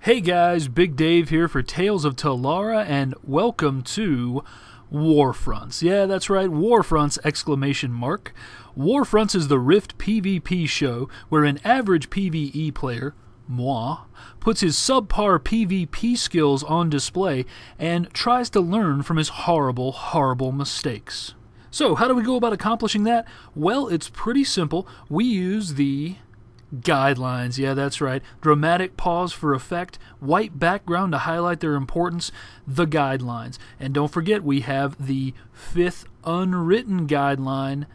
Hey guys, Big Dave here for Tales of Telara, and welcome to Warfronts. Yeah, that's right, Warfronts! Warfronts is the Rift PvP show where an average PvE player, moi, puts his subpar PvP skills on display and tries to learn from his horrible mistakes. So, how do we go about accomplishing that? Well, it's pretty simple. We use the guidelines, yeah, that's right. Dramatic pause for effect, white background to highlight their importance, the guidelines. And don't forget, we have the fifth unwritten guideline,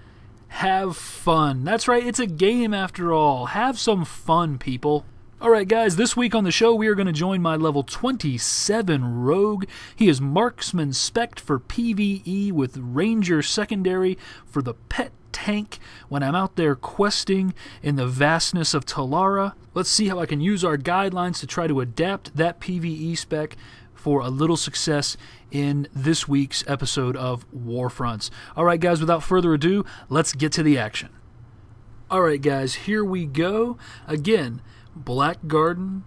have fun. That's right, it's a game after all. Have some fun, people. Alright guys, this week on the show we are going to join my level 27 rogue. He is marksman spec for PvE with ranger secondary for the pet tank when I'm out there questing in the vastness of Telara. Let's see how I can use our guidelines to try to adapt that PvE spec for a little success in this week's episode of Warfronts. Alright guys, without further ado, let's get to the action. Alright guys, here we go. Again, Black Garden,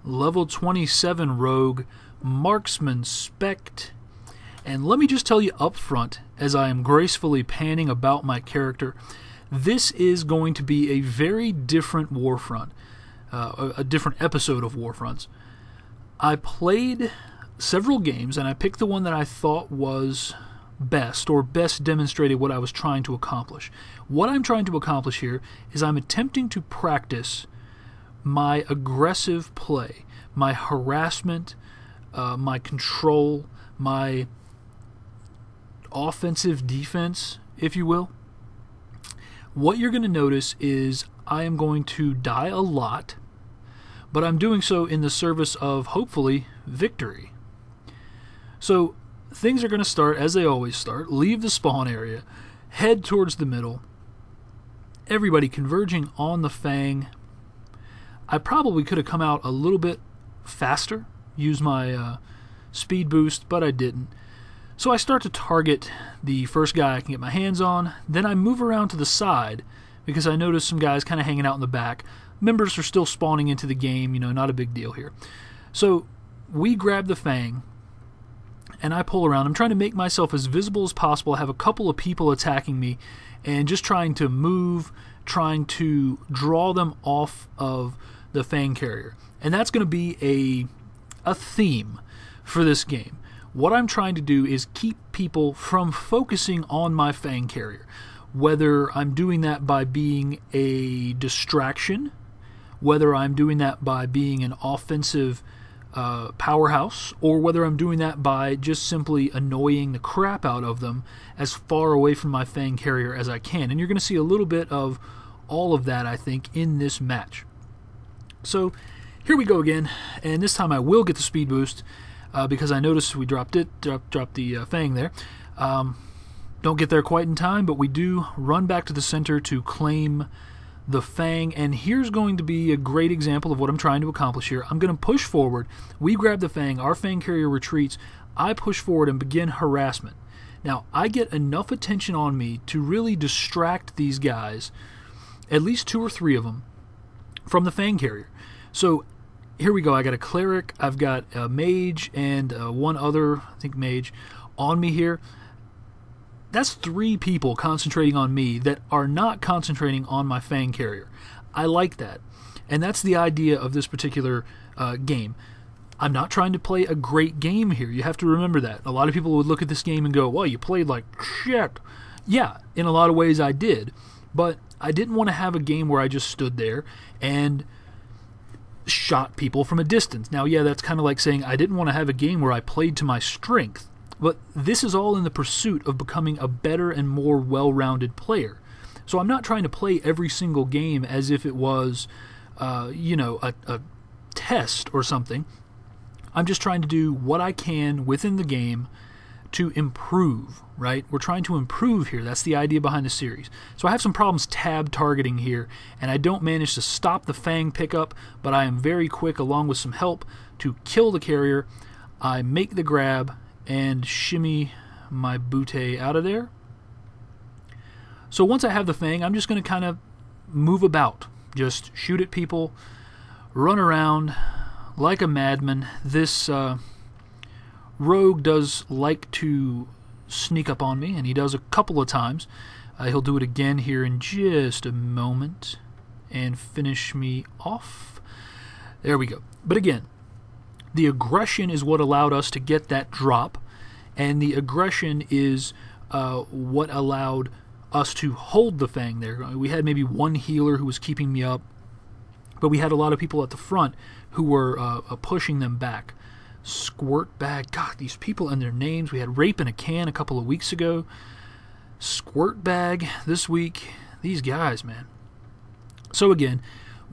level 27 rogue, marksman spec. And let me just tell you up front, as I am gracefully panning about my character, this is going to be a very different Warfront, a different episode of Warfronts. I played several games, and I picked the one that I thought was best, or best demonstrated what I was trying to accomplish. What I'm trying to accomplish here is I'm attempting to practice my aggressive play, my harassment, my control, my offensive defense, if you will. What you're going to notice is I am going to die a lot, but I'm doing so in the service of, hopefully, victory. So, things are going to start as they always start. Leave the spawn area, head towards the middle, everybody converging on the Fang. I probably could have come out a little bit faster, use my speed boost, but I didn't. So I start to target the first guy I can get my hands on, then I move around to the side because I notice some guys kind of hanging out in the back. Members are still spawning into the game, not a big deal here. So we grab the Fang, and I pull around. I'm trying to make myself as visible as possible, have a couple of people attacking me, and just trying to move, trying to draw them off of the Fang carrier. And that's going to be a theme for this game. What I'm trying to do is keep people from focusing on my Fang carrier, whether I'm doing that by being a distraction, whether I'm doing that by being an offensive powerhouse, or whether I'm doing that by just simply annoying the crap out of them as far away from my Fang carrier as I can. And you're going to see a little bit of all of that, I think, in this match. So here we go again, and this time I will get the speed boost. Because I noticed we dropped the Fang there. Don't get there quite in time, but we do run back to the center to claim the Fang. And here's going to be a great example of what I'm trying to accomplish here. I'm going to push forward. We grab the Fang. Our Fang carrier retreats. I push forward and begin harassment. Now, I get enough attention on me to really distract these guys, at least 2 or 3 of them, from the Fang carrier. So here we go. I got a cleric, I've got a mage, and one other, I think mage, on me here. That's 3 people concentrating on me that are not concentrating on my Fang carrier. I like that. And that's the idea of this particular game. I'm not trying to play a great game here. You have to remember that. A lot of people would look at this game and go, well, you played like shit. Yeah, in a lot of ways I did. But I didn't want to have a game where I just stood there and shot people from a distance. Now, yeah, that's kind of like saying I didn't want to have a game where I played to my strength, but this is all in the pursuit of becoming a better and more well-rounded player. So I'm not trying to play every single game as if it was, a test or something. I'm just trying to do what I can within the game to improve, right? We're trying to improve here. That's the idea behind the series. So I have some problems tab targeting here, and I don't manage to stop the Fang pickup, but I am very quick, along with some help, to kill the carrier. I make the grab and shimmy my bootay out of there. So once I have the Fang, I'm just going to kind of move about. Just shoot at people, run around, like a madman. This rogue does like to sneak up on me, and he does a couple of times. He'll do it again here in just a moment and finish me off. There we go. But again, the aggression is what allowed us to get that drop, and the aggression is what allowed us to hold the Fang there. We had maybe one healer who was keeping me up, but we had a lot of people at the front who were pushing them back. Squirt bag. God, these people and their names. We had rape in a can a couple of weeks ago. Squirt bag this week. These guys, man. So again,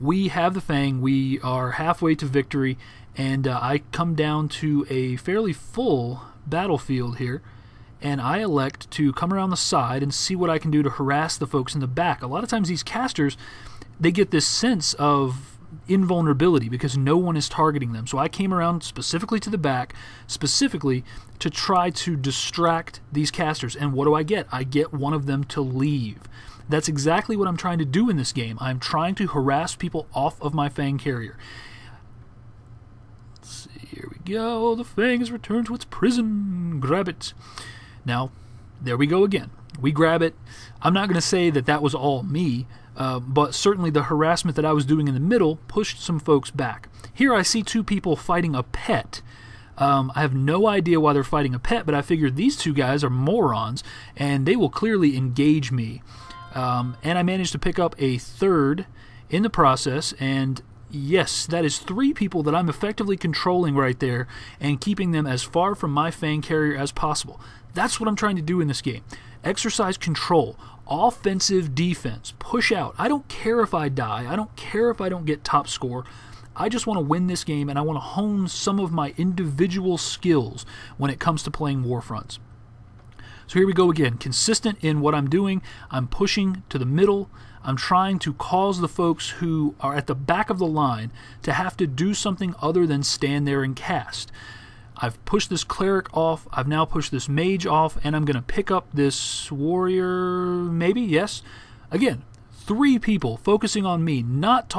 we have the Fang. We are halfway to victory, and I come down to a fairly full battlefield here, and I elect to come around the side and see what I can do to harass the folks in the back. A lot of times these casters, they get this sense of invulnerability because no one is targeting them. So I came around specifically to the back, specifically to try to distract these casters. And what do I get? I get one of them to leave. That's exactly what I'm trying to do in this game. I'm trying to harass people off of my Fang carrier. Let's see, here we go. The Fang has returned to its prison. Grab it. Now, there we go again. We grab it. I'm not going to say that that was all me, but certainly the harassment that I was doing in the middle pushed some folks back. Here I see two people fighting a pet. I have no idea why they're fighting a pet, but I figured these two guys are morons, and they will clearly engage me. And I managed to pick up a third in the process, and yes, that is 3 people that I'm effectively controlling right there and keeping them as far from my Fang carrier as possible. That's what I'm trying to do in this game. Exercise control, offensive defense, push out. I don't care if I die. I don't care if I don't get top score. I just want to win this game, and I want to hone some of my individual skills when it comes to playing Warfronts. So here we go again. Consistent in what I'm doing. I'm pushing to the middle. I'm trying to cause the folks who are at the back of the line to have to do something other than stand there and cast. I've pushed this cleric off. I've now pushed this mage off, and I'm going to pick up this warrior, maybe, yes. Again, 3 people focusing on me, not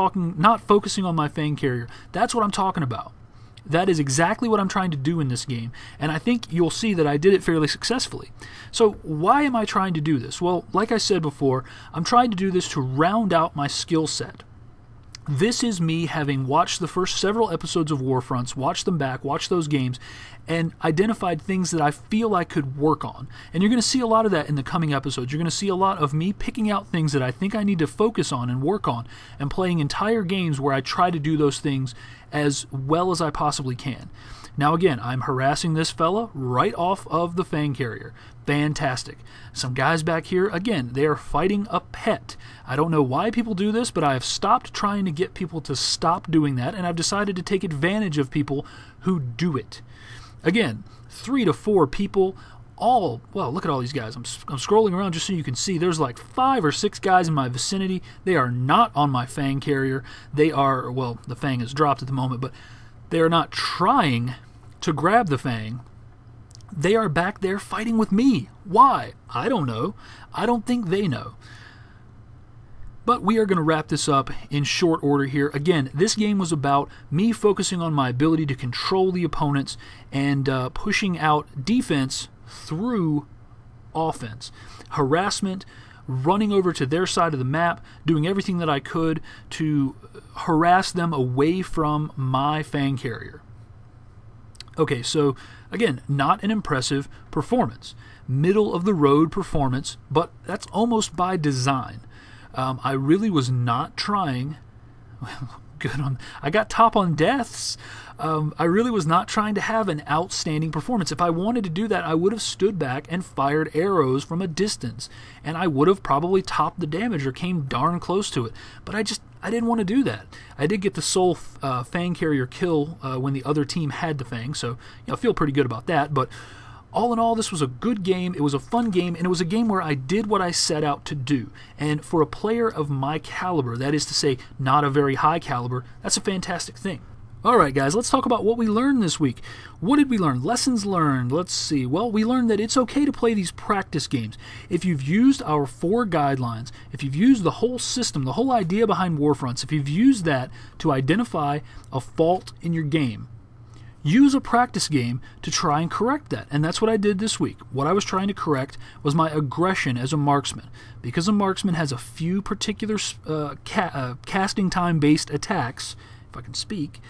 focusing on my Fang carrier. That's what I'm talking about. That is exactly what I'm trying to do in this game, and I think you'll see that I did it fairly successfully. So why am I trying to do this? Well, like I said before, I'm trying to do this to round out my skill set. This is me having watched the first several episodes of Warfronts, watched them back, watched those games, and identified things that I feel I could work on. And you're going to see a lot of that in the coming episodes. You're going to see a lot of me picking out things that I think I need to focus on and work on, and playing entire games where I try to do those things as well as I possibly can. Now again, I'm harassing this fella right off of the Fang carrier. Fantastic. Some guys back here, again, they are fighting a pet. I don't know why people do this, but I have stopped trying to get people to stop doing that, and I've decided to take advantage of people who do it. Again, 3 to 4 people, all, well, look at all these guys. I'm scrolling around just so you can see. There's like 5 or 6 guys in my vicinity. They are not on my Fang carrier. They are, well, the Fang is dropped at the moment, but they are not trying to grab the Fang. They are back there fighting with me. Why? I don't know. I don't think they know. But we are going to wrap this up in short order here. Again, this game was about me focusing on my ability to control the opponents and pushing out defense through offense. Harassment, running over to their side of the map, doing everything that I could to harass them away from my Fang carrier. Okay, so again, not an impressive performance. Middle of the road performance, but that's almost by design. I really was not trying. Good on. I got top on deaths. I really was not trying to have an outstanding performance. If I wanted to do that, I would have stood back and fired arrows from a distance, and I would have probably topped the damage or came darn close to it. But I didn't want to do that. I did get the sole Fang carrier kill when the other team had the Fang, so I feel pretty good about that. But all in all, this was a good game. It was a fun game, and it was a game where I did what I set out to do. And for a player of my caliber, that is to say, not a very high caliber, that's a fantastic thing. All right, guys, let's talk about what we learned this week. What did we learn? Lessons learned. Let's see. Well, we learned that it's okay to play these practice games. If you've used our 4 guidelines, if you've used the whole system, the whole idea behind Warfronts, if you've used that to identify a fault in your game, use a practice game to try and correct that. And that's what I did this week. What I was trying to correct was my aggression as a marksman. Because a marksman has a few particular casting time-based attacks, if I can speak,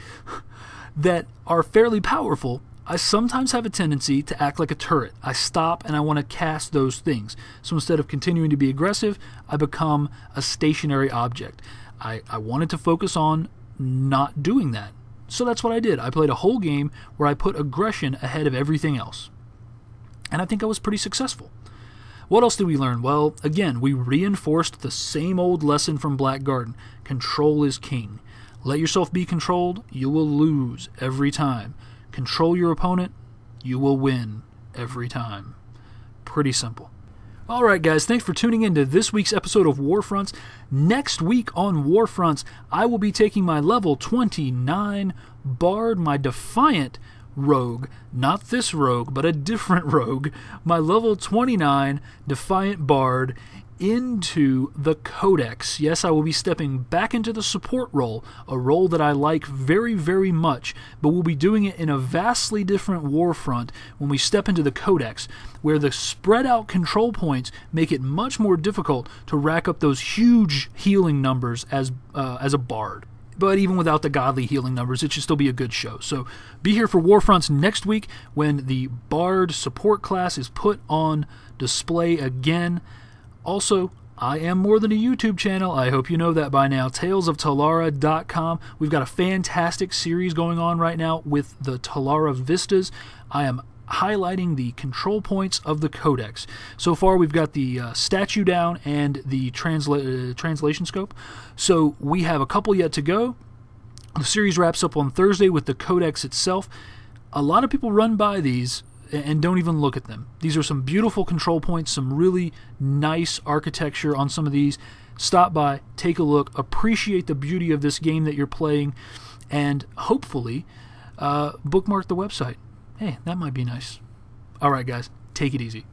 that are fairly powerful, I sometimes have a tendency to act like a turret. I stop and I want to cast those things. So instead of continuing to be aggressive, I become a stationary object. I wanted to focus on not doing that. So that's what I did. I played a whole game where I put aggression ahead of everything else. And I think I was pretty successful. What else did we learn? Well, again, we reinforced the same old lesson from Black Garden. Control is king. Let yourself be controlled, you will lose every time. Control your opponent, you will win every time. Pretty simple. Alright guys, thanks for tuning in to this week's episode of Warfronts. Next week on Warfronts, I will be taking my level 29 Bard, my Defiant rogue, not this rogue, but a different rogue, my level 29 Defiant Bard into the Codex. Yes, I will be stepping back into the support role, a role that I like very, very much, but we'll be doing it in a vastly different Warfront when we step into the Codex, where the spread out control points make it much more difficult to rack up those huge healing numbers as a Bard. But even without the godly healing numbers, it should still be a good show. So be here for Warfronts next week when the Bard support class is put on display again. Also, I am more than a YouTube channel. I hope you know that by now. TalesofTelara.com. We've got a fantastic series going on right now with the Telara Vistas. I am highlighting the control points of the Codex. So far, we've got the statue down and the translation scope. So we have a couple yet to go. The series wraps up on Thursday with the Codex itself. A lot of people run by these and don't even look at them. These are some beautiful control points, some really nice architecture on some of these. Stop by, take a look, appreciate the beauty of this game that you're playing, and hopefully bookmark the website. Hey, that might be nice. All right, guys, take it easy.